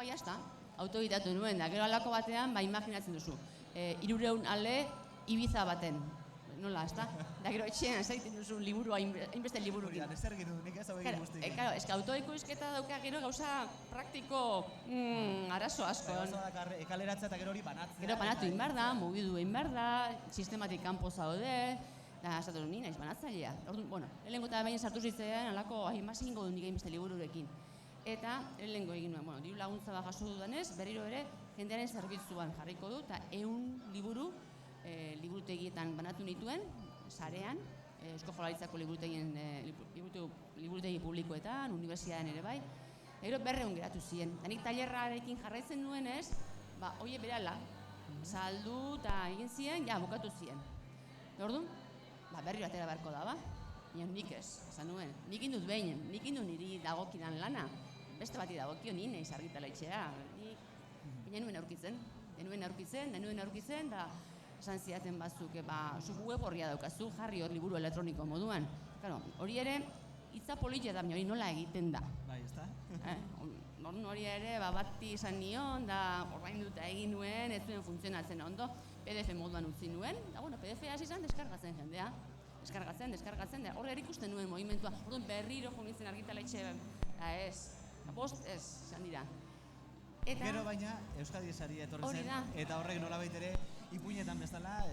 Speaker 21: jazta, autodidatu nuen, da gero alako batean, imaginatzen duzu, 300 ale Ibiza baten, nola, ezta? Da gero etxean, zaiten duzu liburu, hainbeste liburukin.
Speaker 2: Hori, zer giru, nik ez hau egin guztik.
Speaker 21: Claro, eske autoikoizketa dauka gero gauza praktiko arazo asko.
Speaker 2: Ekaleratzea eta gero hori banatzea.
Speaker 21: Gero banatu egin behar da, mugidu egin behar da, sistematik kanpo zaude, da, esatu ni naiz banatzailea. Bueno, lehenengo eta behin sartu zitzean, alako, mas egingo dut nik hainbeste libururekin. Eta lehenengo egin nuen, diru laguntza bat jaso dudanez, berriro ere jendearen zerbitzuan jarriko du, eta 100 liburu liburutegietan banatu nituen, sarean, Eusko Jaurlaritzako liburutegi publikoetan, unibertsitatean ere bai, gero 200 geratu ziren. Eta nik tailerrarekin jarraitzen nuenez, hori berala, saldu eta egin ziren, bukatu ziren. Orduan, berriro atera beharko da, nik ez, esan nuen, nik indut behin, nik indut niri dagokidan lana, beste bati dagokio ni naiz argitaletxea, denuen aurkitzen, da esan zidaten batzuk, zuk web horria daukazu, jarri hor liburu elektroniko moduan. Hori ere, hitza politia da, hori nola egiten da.
Speaker 2: Bai, ezta?
Speaker 21: Hori ere, bati izan nion, da ordainduta egin nuen, ez zuen funtzionatzen ondo, PDF moduan utzi nuen, da PDF hasi izan deskargatzen jendea. Deskargatzen, da horre ikusten nuen movimentua, orduan berriro jo nintzen argitaletxe, ez, bost ez, izan dira.
Speaker 2: Gero baina, Euskadi esari etorri zen, eta horrek nolabait ere, ipuinetan bezala,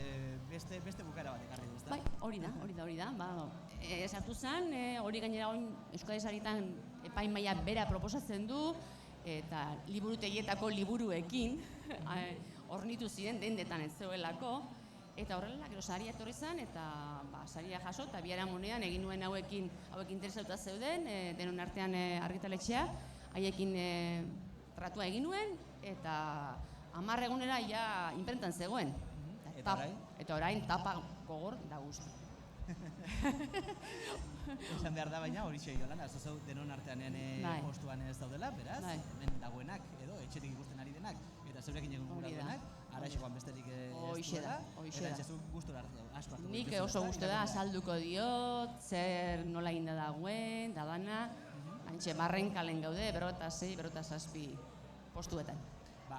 Speaker 2: beste bukaera bat ekarri du, ezta?
Speaker 21: Bai, hori da. Sartu zen, hori gainera Euskadi esaritan epaimaia bera proposatzen du, eta liburutegietako liburuekin, hornitu ziren dendetan ez zegoelako, eta horrela, gero saria etorri zen, eta saria jaso, eta biharamunean egin nuen hauek interesauta zeuden, denon artean argitaletxea, haiekin tratua egin nuen, eta 10 egunera ja inprentan zegoen. Eta orain tapa gogor da guzti.
Speaker 2: Esan behar da baina hori Jolana, ez zau denon artean postuan ez daudela, beraz, hemen dagoenak edo etxetik ikusten ari denak, eta zeurekin egun gura duenak, araxekoan besterik ez duela, eta etxezuk gustora asko hartu.
Speaker 21: Nik oso gustora azalduko diot, zer nola eginda dagoen, da dana, antxe Marrenkalen gaude, 56, 57 postuetan.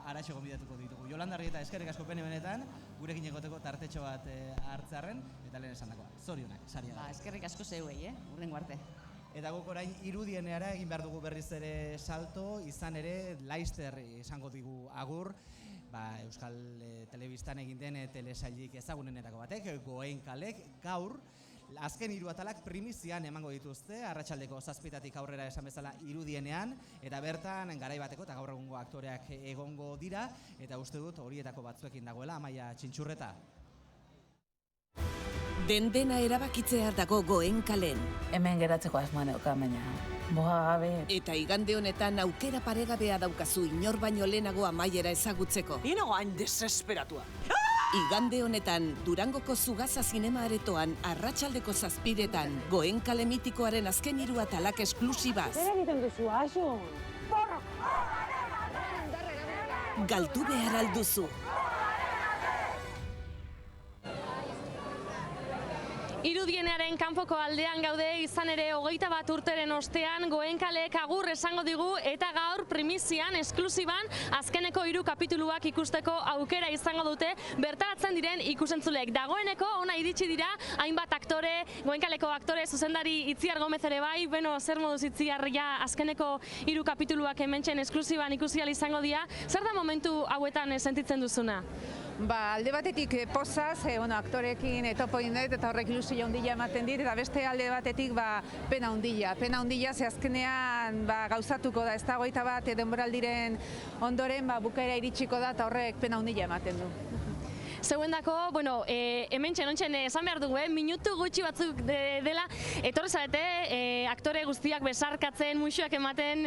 Speaker 2: Araxo gonbidatuko ditugu. Jolanda Arrieta, eskerrik asko benetan, gurekin egoteko tartetxo bat hartzearren, eta lehen esan dagoa. Zorionak, saria.
Speaker 21: Eskerrik asko zeuei, urrengo arte.
Speaker 2: Eta guk orain irudieneara egin behar dugu berriz ere salto, izan ere Laster esango digu agur, Euskal Telebistan egin den telesailik ezagunenetako batek, Goenkalek, gaur, azken 3 atalak primizian emango dituzte, arratsaldeko 7:00 aurrera esan bezala irudienean, eta bertan garai bateko eta gaur egungo aktoreak egongo dira, eta uste dut horietako batzuekin dagoela, Amaia Txintxurreta.
Speaker 3: Dena erabakitzea dago Goenkalen.
Speaker 22: Hemen geratzeko asmoa neukan, baina gabe.
Speaker 3: Eta igande honetan aukera paregabea daukazu inor baino lehenago amaiera ezagutzeko.
Speaker 22: Ni nago hain desesperatua.
Speaker 3: Igande honetan, Durangoko Zugaza Zinema Aretoan, arratsaldeko 7:00 Goenkale mitikoaren azken 3 atalak esklusibaz.
Speaker 22: Zer egiten duzu, Asun?
Speaker 3: Galdu behar alduzu.
Speaker 10: Irudienearen kanpoko aldean gaude, izan ere 21 urteren ostean Goenkalek agur esango digu, eta gaur primizian, esklusiban, azkeneko 3 kapituluak ikusteko aukera izango dute bertaratzen diren ikusentzulek. Dagoeneko ona iritsi dira hainbat aktore, Goenkaleko aktore zuzendari Itziar Gomez ere bai, zer moduz Itziar, azkeneko 3 kapituluak hementxen esklusiban ikusi ahal izango dira. Zer da momentu hauetan sentitzen duzuna?
Speaker 11: Alde batetik pozaz, aktorekin topo egin dut eta horrek ilusio handia ematen dit, eta beste alde batetik pena handia, ze azkenean gauzatuko da, ez da 21 denboraldiren ondoren bukaera iritsiko da eta horrek pena handia ematen du.
Speaker 10: Zeuendako, bueno, hemen txenontxen esan behar dugu, minutu gutxi batzuk dela, etorri zarete, aktore guztiak besarkatzen, musuak ematen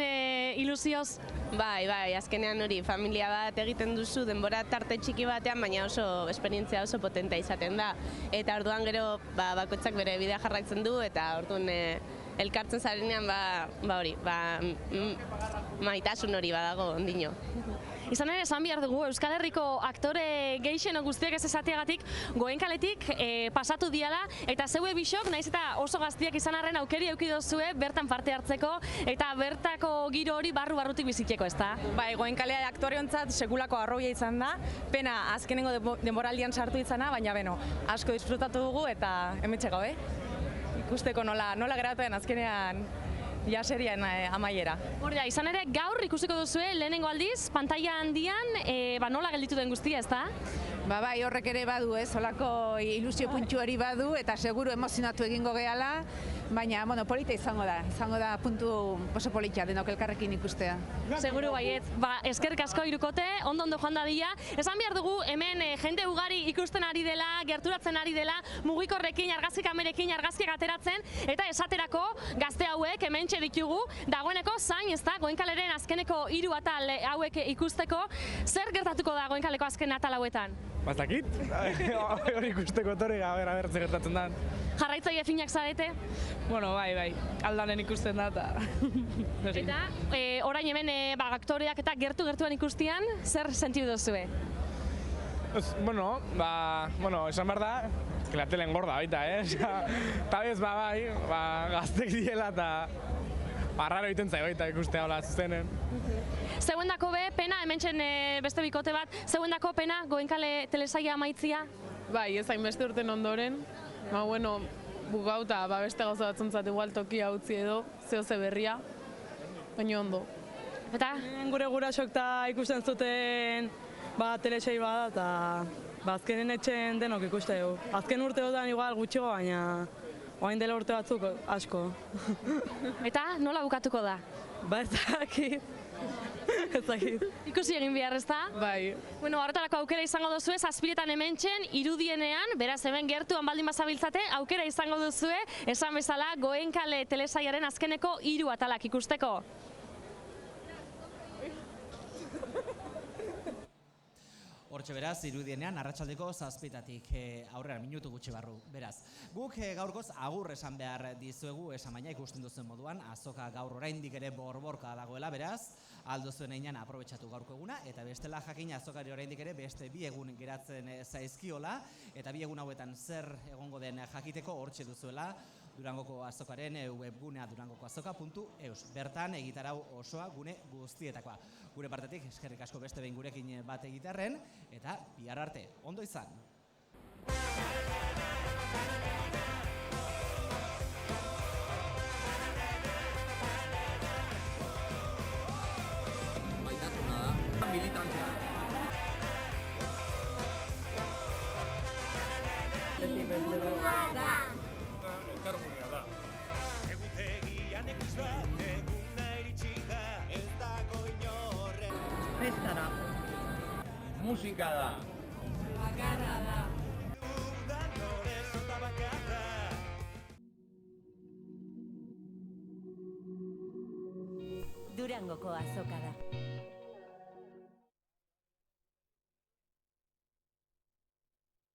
Speaker 10: ilusioz?
Speaker 4: Bai, azkenean hori, familia bat egiten duzu, denbora tarte txiki batean, baina oso esperientzia oso potentea izaten da. Eta orduan gero bakoitzak bere bidea jarraitzen du, eta orduan elkartzen zarenean hori, maitasun hori badago ondino.
Speaker 10: Izan ere, esan behar dugu, Euskal Herriko aktore gehixen guztiak ez esateagatik Goenkaletik pasatu diala, eta zeue bisok, naiz eta oso gaztiak izan arren aukeri eduki dozue bertan parte hartzeko, eta bertako giro hori barru-barrutik bizitzeko, ezta?
Speaker 5: Bai, Goenkalea aktoreontzat sekulako arrobia izan da, pena azkenengo denboraldian sartu izana, baina beno, asko disfrutatu dugu eta hemetxe gabe. Ikusteko nola geratu den azkenean ja serien amaiera.
Speaker 10: Hori da, izan ere, gaur ikusiko duzue lehenengo aldiz, pantalla handian, nola gelditu den guztia, ezta?
Speaker 23: Bai, horrek ere badu, holako ilusio puntxu hori badu, eta seguru emozionatu egingo gehala, baina, polita izango da puntu oso polita denok elkarrekin ikustea.
Speaker 10: Seguru baiet, eskerrik asko hirukote, ondo joan dadila. Esan behar dugu, hemen jende ugari ikusten ari dela, gerturatzen ari dela, mugikorrekin, argazki kamerekin, argazkiak ateratzen, eta esaterako gazte hauek hemen ditugu, dagoeneko zain, ez da, Goenkaleren azkeneko 3 atal hauek ikusteko, zer gertatuko da Goenkaleko azken atal hauetan?
Speaker 24: Bastakit, hori ikusteko torri, ber, zer gertatzen da.
Speaker 10: Jarraitzaile finak zarete?
Speaker 5: Bueno, bai, aldanen ikusten da, eta...
Speaker 10: Eta, orain hemen aktoreak eta gertuan ikustian, zer sentidu duzue?
Speaker 24: Bueno, esan behar da, la tele engorda baita, eta bez, gaztek diela eta raro egiten zaigu eta ikustea hola zuzenen.
Speaker 10: Zeuendako pena, hemen beste bikote bat, zeuendako pena Goenkale telesaia amaitzia?
Speaker 5: Bai, ez hainbeste urten ondoren, bugauta beste gauza batzuntzat igual tokia utzi edo, zehose berria, baina ondo.
Speaker 10: Eta?
Speaker 5: Gure guraxok eta ikusten zuten telesai bada eta azkenen etxen denok ikuste dugu. Azken urteotan igual gutxigo, baina orain dela urte batzuk asko.
Speaker 10: Eta nola bukatuko da?
Speaker 5: Ez dakit.
Speaker 10: Ikusi egin behar, ez da?
Speaker 5: Bai.
Speaker 10: Bueno, horretarako aukera izango duzue, 7etan hementxen, irudienean, beraz hemen gertuan baldin bazabiltzate, aukera izango duzue, esan bezala, Goenkale telesaiaren azkeneko 3 atalak ikusteko.
Speaker 2: Hortxe beraz, irudienean, arratsaldeko 7etatik aurrera minutu gutxi barru. Beraz, guk gaurkoz agur esan behar dizuegu, esan baina ikusten duzuen moduan, azoka gaur oraindik ere borborka dagoela, beraz, aldo zuen einan aprobetxatu gaurko eguna, eta bestela jakin azokari oraindik ere beste 2 egun geratzen zaizkiola, eta 2 egun hauetan zer egongo den jakiteko hortxe duzuela, Durangoko azokaren webgunea durangokoazoka.eus. Bertan egitarau osoa gune guztietakoa. Gure partetik eskerrik asko beste behin gurekin bat egitarren, eta bihar arte, ondo izan!
Speaker 25: Maitasuna da, militantzia.
Speaker 26: Elkargunea da. Egutegian ikusi bat, eguna iritsi da, ez dago inorren.
Speaker 25: Festara. Musika da. Bakarra da.
Speaker 27: Durangoko azoka da.